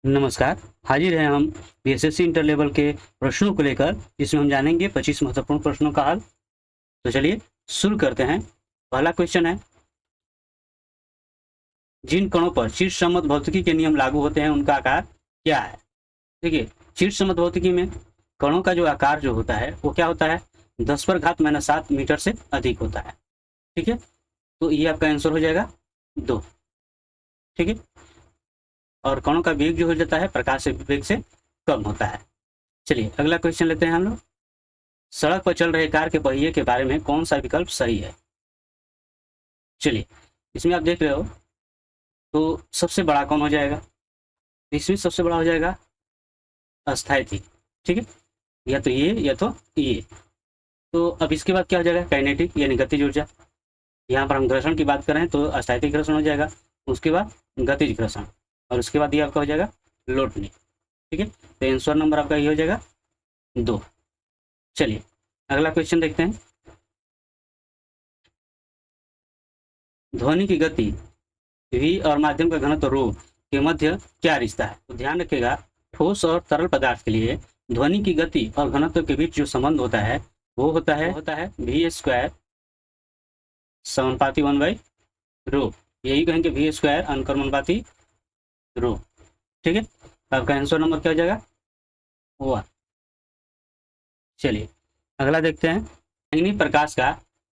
नमस्कार। हाजिर हैं हम बीएसएससी इंटर लेवल के प्रश्नों को लेकर, जिसमें हम जानेंगे 25 महत्वपूर्ण प्रश्नों का हल। तो चलिए शुरू करते हैं। पहला क्वेश्चन है, जिन कणों पर चिरसम्मत भौतिकी के नियम लागू होते हैं उनका आकार क्या है? देखिए, चिरसम्मत भौतिकी में कणों का जो आकार जो होता है वो क्या होता है, 10⁻⁷ मीटर से अधिक होता है। ठीक है, तो ये आपका आंसर हो जाएगा 2। ठीक है, और कणों का वेग जो हो जाता है प्रकाश से वेग से कम होता है। चलिए अगला क्वेश्चन लेते हैं हम लोग। सड़क पर चल रहे कार के पहिए के बारे में कौन सा विकल्प सही है? चलिए, इसमें आप देख रहे हो तो सबसे बड़ा कौन हो जाएगा? इसमें सबसे बड़ा हो जाएगा अस्थायिक। ठीक है, या तो ये या तो ये। तो अब इसके बाद क्या हो जाएगा? काइनेटिक यानी गतिज ऊर्जा। यहाँ पर हम घर्षण की बात करें तो अस्थायिक घर्षण हो जाएगा, उसके बाद गतिज घर्षण, और उसके बाद ये आपका हो जाएगा लोटनी। ठीक है, तो आंसर नंबर आपका ये हो जाएगा 2। चलिए अगला क्वेश्चन देखते हैं। ध्वनि की गति v और माध्यम का घनत्व ρ के मध्य क्या रिश्ता है? तो ध्यान रखिएगा, ठोस और तरल पदार्थ के लिए ध्वनि की गति और घनत्व के बीच जो संबंध होता है वो होता है v² समानुपाती 1/ρ। यही कहेंगे v² अनुक्रमणपाती ρ। ठीक है, आपका आंसर नंबर क्या हो जाएगा? 1। चलिए अगला देखते हैं। बैंगनी प्रकाश का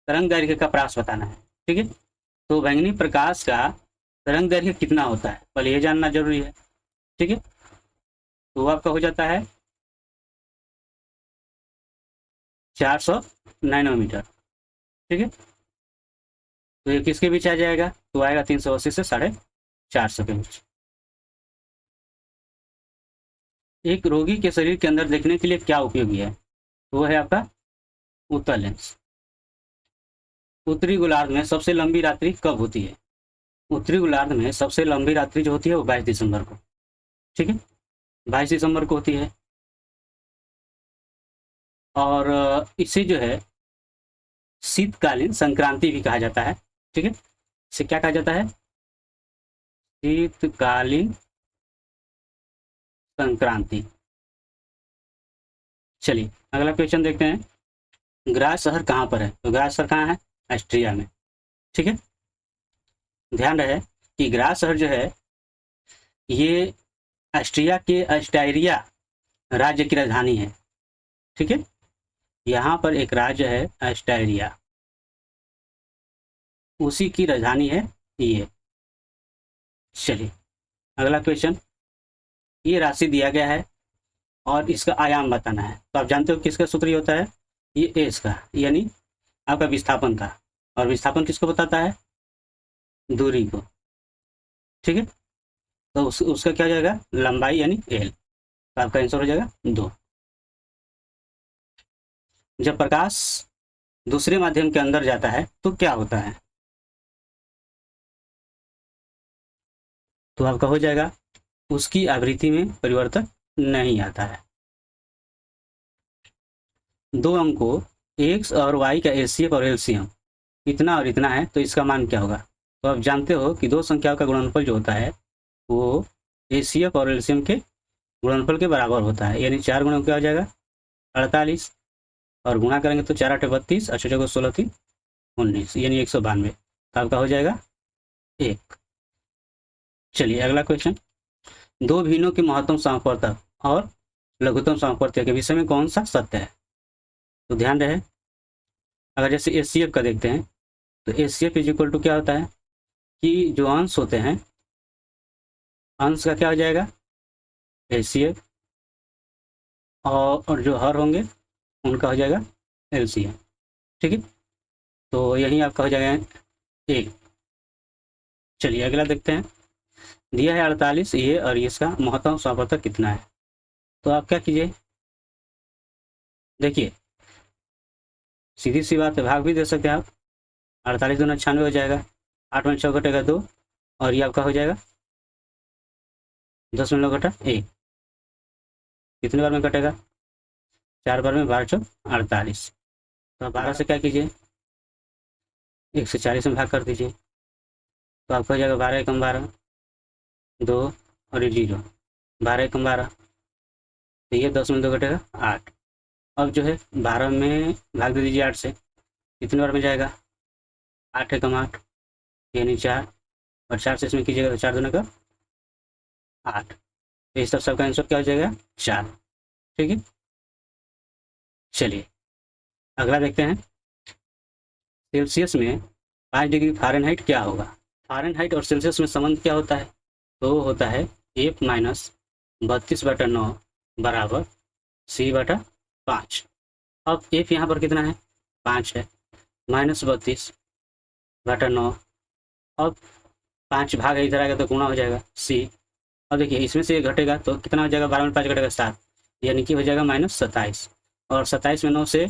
तरंग दैर्घ्य का प्रास बताना है। ठीक है, तो बैंगनी प्रकाश का तरंग दैर्घ्य कितना होता है पहले ये जानना जरूरी है। ठीक है, तो आपका हो जाता है 400 नैनोमीटर। ठीक है, तो ये किसके बीच आ जाएगा? तो आएगा 380 से 450 के बीच। एक रोगी के शरीर के अंदर देखने के लिए क्या उपयोगी है? तो वो है आपका उत्तल लेंस। उत्तरी गोलार्ध में सबसे लंबी रात्रि कब होती है? उत्तरी गोलार्ध में सबसे लंबी रात्रि जो होती है वो 22 दिसंबर को। ठीक है, 22 दिसंबर को होती है। और इसे जो है शीतकालीन संक्रांति भी कहा जाता है। ठीक है, इसे क्या कहा जाता है? शीतकालीन संक्रांति। चलिए अगला क्वेश्चन देखते हैं। ग्राज शहर कहाँ पर है? तो ग्राज शहर कहाँ है? ऑस्ट्रिया में। ठीक है, ध्यान रहे कि ग्राज शहर जो है ये ऑस्ट्रिया के अस्टायरिया राज्य की राजधानी है। ठीक है, यहाँ पर एक राज्य है अस्टायरिया, उसी की राजधानी है ये। चलिए अगला क्वेश्चन। ये राशि दिया गया है और इसका आयाम बताना है। तो आप जानते हो किसका सूत्र ये होता है? ये एस का, यानी आपका विस्थापन का। और विस्थापन किसको बताता है? दूरी को। ठीक है, तो उसका क्या हो जाएगा? लंबाई यानी एल। तो आपका आंसर हो जाएगा 2। जब प्रकाश दूसरे माध्यम के अंदर जाता है तो क्या होता है? तो आपका हो जाएगा उसकी आवृत्ति में परिवर्तन नहीं आता है। दो अंकों x और y का एचसीएफ और एलसीएम इतना और इतना है, तो इसका मान क्या होगा? तो आप जानते हो कि दो संख्याओं का गुणनफल जो होता है वो एचसीएफ और एलसीएम के गुणनफल के बराबर होता है, यानी 4 गुणा क्या हो जाएगा? 48, और गुणा करेंगे तो 4 8 32, 8 जगह 16 थी 19, यानी 192। तो आपका हो जाएगा 1। चलिए अगला क्वेश्चन। दो भिन्नों के महत्तम समवर्तक और लघुत्तम समवर्तक के विषय में कौन सा सत्य है? तो ध्यान रहे, अगर जैसे एचसीएफ का देखते हैं तो एचसीएफ इज इक्वल टू क्या होता है कि जो अंश होते हैं, अंश का क्या हो जाएगा? एचसीएफ, और जो हर होंगे उनका हो जाएगा एलसीएम। ठीक है, तो यही आपका हो जाएगा 1। चलिए अगला देखते हैं। दिया है 48 ये, और इसका महत्तम समवर्तक कितना है? तो आप क्या कीजिए, देखिए सीधी सी बात है, भाग भी दे सकते हैं आप। 48 दूना 96 हो जाएगा, 8 में 6 घटेगा 2, और ये आपका हो जाएगा 10 में 9 घटा 1, कितने बार में कटेगा? 4 बार में, 12 चौक 48। तो 12 से क्या कीजिए, 140 में भाग कर दीजिए, तो आपका हो जाएगा 12 एकम 12, 2 और 0, 12 एकम 12, तो ये 10 में 2 घटेगा 8। अब जो है 12 में भाग दे दीजिए 8 से, कितनी बार में जाएगा, 8 एकम 8 यानी 4, और 4 से इसमें कीजिएगा तो 4 दूना का 8, तो इस तरफ सबका आंसर क्या हो जाएगा 4। ठीक है, चलिए अगला देखते हैं। सेल्सियस में 5 डिग्री फ़ारेनहाइट क्या होगा। फ़ारेनहाइट और सेल्सियस में संबंध क्या होता है, तो होता है 1 माइनस 32/9 बराबर C/5। अब F यहाँ पर कितना है, 5 है, माइनस 32/9, अब 5 भाग इधर आएगा तो गुणा हो जाएगा C। अब देखिए इसमें से ये घटेगा तो कितना हो जाएगा, 12 में 5 घटेगा 7, यानी कि हो जाएगा -27, और 27 में 9 से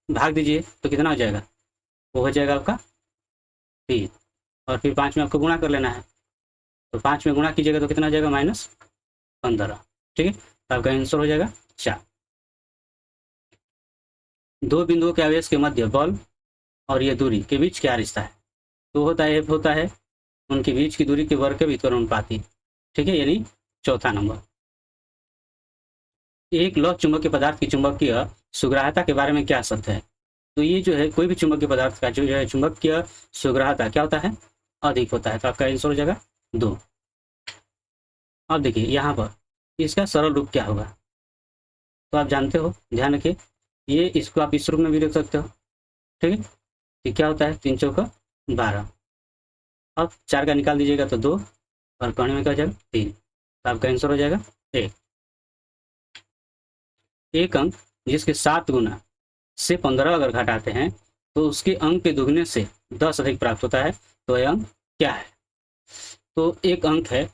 भाग दीजिए तो कितना हो जाएगा, वो हो जाएगा आपका 3, और फिर 5 में आपको गुणा कर लेना है, तो 5 में गुणा कीजिएगा तो कितना हो जाएगा -15। ठीक है, तो आपका आंसर हो जाएगा 4। दो बिंदुओं के आवेश के मध्य बल और ये दूरी के बीच क्या रिश्ता है, तो होता है F होता है उनके बीच की दूरी के वर्ग के व्युत्क्रमानुपाती। ठीक है, यानी चौथा नंबर। एक लौह चुंबकीय पदार्थ की चुंबकीय सुग्राह्यता के बारे में क्या सत्य है, तो ये जो है कोई भी चुंबकीय पदार्थ का जो है चुंबकीय सुग्राह्यता क्या होता है, अधिक होता है, तो आपका आंसर हो जाएगा 2। अब देखिए यहाँ पर इसका सरल रूप क्या होगा, तो आप जानते हो, ध्यान रखिए, ये इसको आप इस रूप में भी लिख सकते हो। ठीक है, ये क्या होता है, 3 चौका 12, अब 4 का निकाल दीजिएगा तो 2, और कोने में क्या हो जाएगा 3, तो आपका आंसर हो जाएगा 1। एक अंक जिसके 7 गुना से 15 अगर घटाते हैं तो उसके अंक के दुगने से 10 अधिक प्राप्त होता है, तो यह अंक क्या है। तो एक अंक है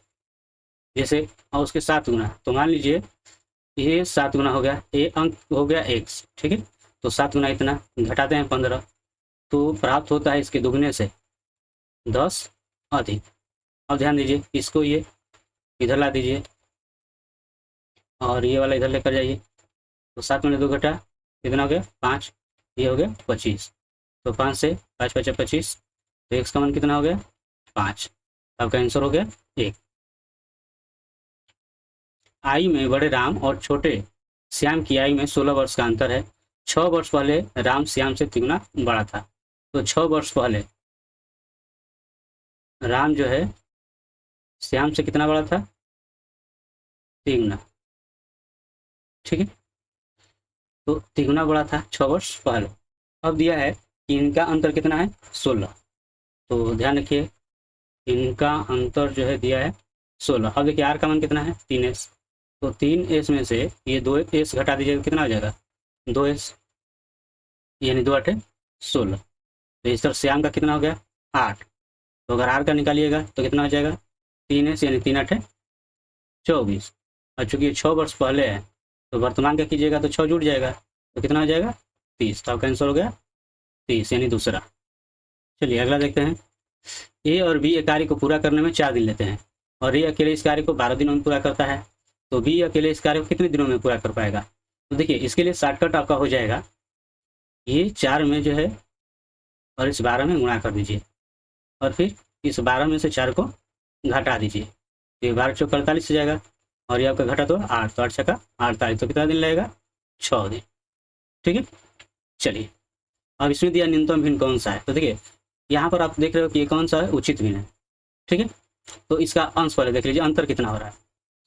जैसे और उसके 7 गुना, तो मान लीजिए ये 7 गुना हो गया, ये अंक हो गया x। ठीक है, तो 7 गुना इतना घटाते हैं 15, तो प्राप्त होता है इसके दुगने से 10 अधिक। अब ध्यान दीजिए, इसको ये इधर ला दीजिए और ये वाला इधर लेकर जाइए, तो 7 में 2 घटा कितना हो गया 5, ये हो गया 25, तो 5 से 5 5 25, तो x का मान कितना हो गया 5, आपका आंसर हो गया 1। आयु में बड़े राम और छोटे श्याम की आयु में 16 वर्ष का अंतर है। 6 वर्ष पहले राम श्याम से 3 गुना बड़ा था, तो 6 वर्ष पहले राम जो है श्याम से कितना बड़ा था, 3 गुना। ठीक है, तो 3 गुना बड़ा था 6 वर्ष पहले। अब दिया है कि इनका अंतर कितना है 16, तो ध्यान रखिए इनका अंतर जो है दिया है 16। अब देखिए आर का मान कितना है 3s, तो 3s में से ये 2s घटा दीजिएगा, कितना हो जाएगा 2s, यानी 2 8 16, तो इस तरह श्याम का कितना हो गया 8, तो अगर आर का निकालिएगा तो कितना हो जाएगा 3s, यानी 3 8 24, और चूंकि ये 6 वर्ष पहले है तो वर्तमान का कीजिएगा तो 6 जुड़ जाएगा, तो कितना हो जाएगा 30, तो आपका आंसर हो गया 30, यानी दूसरा। चलिए अगला देखते हैं। ए और बी एक कार्य को पूरा करने में 4 दिन लेते हैं और ए अकेले इस कार्य को 12 दिनों में पूरा करता है, तो बी अकेले इस कार्य को कितने दिनों में पूरा कर पाएगा। तो देखिए इसके लिए शॉर्टकट आपका हो जाएगा, ये 4 में जो है और इस 12 में गुणा कर दीजिए, और फिर इस 12 में से 4 को घटा दीजिए, तो ये 12 चौक 48 हो जाएगा, और ये आपका घटा तो 8, तो 8 छक्का 48, तो कितना दिन लगेगा 6 दिन। ठीक है, चलिए अब इसमें दिया न्यूनतम भिन्न कौन सा है, तो देखिए यहाँ पर आप देख रहे हो कि ये कौन सा है, उचित भिन्न है। ठीक है, तो इसका अंश पहले देख लीजिए, अंतर कितना हो रहा है,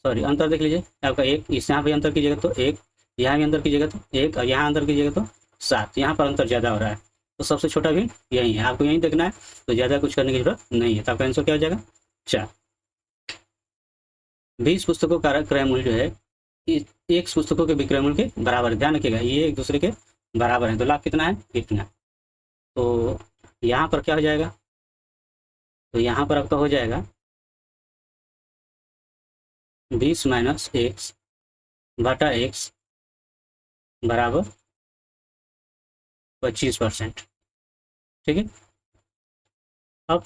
सॉरी अंतर देख लीजिए आपका 1, इस यहाँ पे अंतर कीजिएगा तो 1, यहाँ भी अंतर कीजिएगा तो 1, और यहाँ अंतर कीजिएगा तो 7, यहाँ पर अंतर ज़्यादा हो रहा है, तो सबसे छोटा भी यही है, आपको यही देखना है, तो ज़्यादा कुछ करने की जरूरत नहीं है, तो आपका आंसर क्या हो जाएगा 4। 20 पुस्तकों का क्रय मूल्य जो है एक पुस्तकों के विक्रय मूल्य के बराबर है। ध्यान रखिएगा ये एक दूसरे के बराबर है, तो लाभ कितना है इतना, तो यहाँ पर क्या हो जाएगा, तो यहाँ पर आपका हो जाएगा 20 माइनस x बटा x बराबर 25%। ठीक है, अब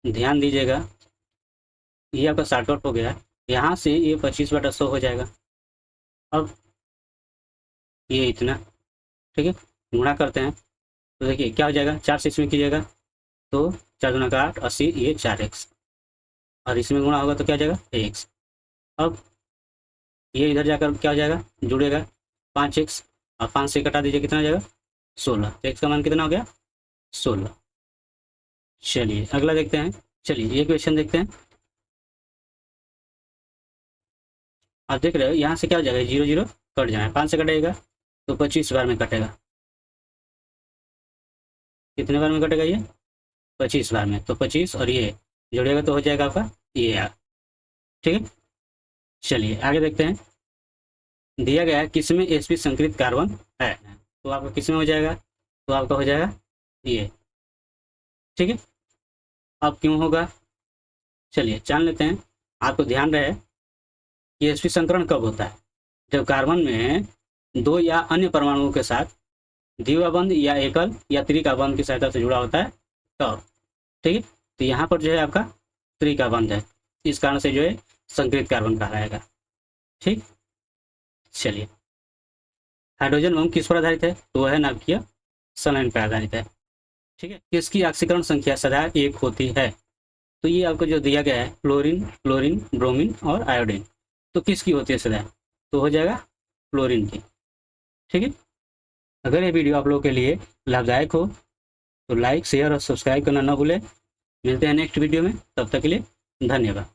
ध्यान दीजिएगा ये आपका शॉर्टकट हो गया, यहाँ से ये 25/100 हो जाएगा। अब ये इतना, ठीक है, गुणा करते हैं तो देखिए क्या हो जाएगा, 4 से इसमें कीजिएगा तो 4 दूना का 8, 80, ये 4x, और इसमें गुणा होगा तो क्या हो जाएगा x, अब ये इधर जाकर क्या हो जाएगा, जुड़ेगा 5x, और 5 से कटा दीजिए, कितना हो जाएगा 16, तो x का मान कितना हो गया 16। चलिए अगला देखते हैं। चलिए ये क्वेश्चन देखते हैं। आप देख रहे हो यहाँ से क्या हो जाएगा, 0 0 कट जाएगा, 5 से कटेगा तो 25 बार में कटेगा। कितने बार में कटेगा ये, 25 बार में, तो 25 और ये जोड़ेगा तो हो जाएगा आपका ये, ठीक है। चलिए आगे देखते हैं। दिया गया है किसमें sp संकरित कार्बन है, तो आपका किसमें हो जाएगा, तो आपका हो जाएगा ये, ठीक है। अब क्यों होगा, चलिए जान लेते हैं। आपको ध्यान रहे कि sp संकरण कब होता है, जब कार्बन में 2 या अन्य परमाणुओं के साथ द्वितीय बंध या एकल या त्रिका बंध की सहायता से जुड़ा होता है, तो ठीक है। तो यहाँ पर जो है आपका त्रिका बंध है, इस कारण से जो है संकरित कार्बन कहलाएगा, ठीक। चलिए हाइड्रोजन बम किस पर आधारित है, तो वह है नाभिकीय संलयन पर आधारित है, ठीक है। किसकी ऑक्सीकरण संख्या सदा 1 होती है, तो ये आपको जो दिया गया है फ्लोरीन, क्लोरीन, ब्रोमीन और आयोडीन, तो किसकी होती है सदा, तो हो जाएगा फ्लोरीन की, ठीक है। अगर ये वीडियो आप लोगों के लिए लाभदायक हो तो लाइक, शेयर और सब्सक्राइब करना ना भूलें। मिलते हैं नेक्स्ट वीडियो में, तब तक के लिए धन्यवाद।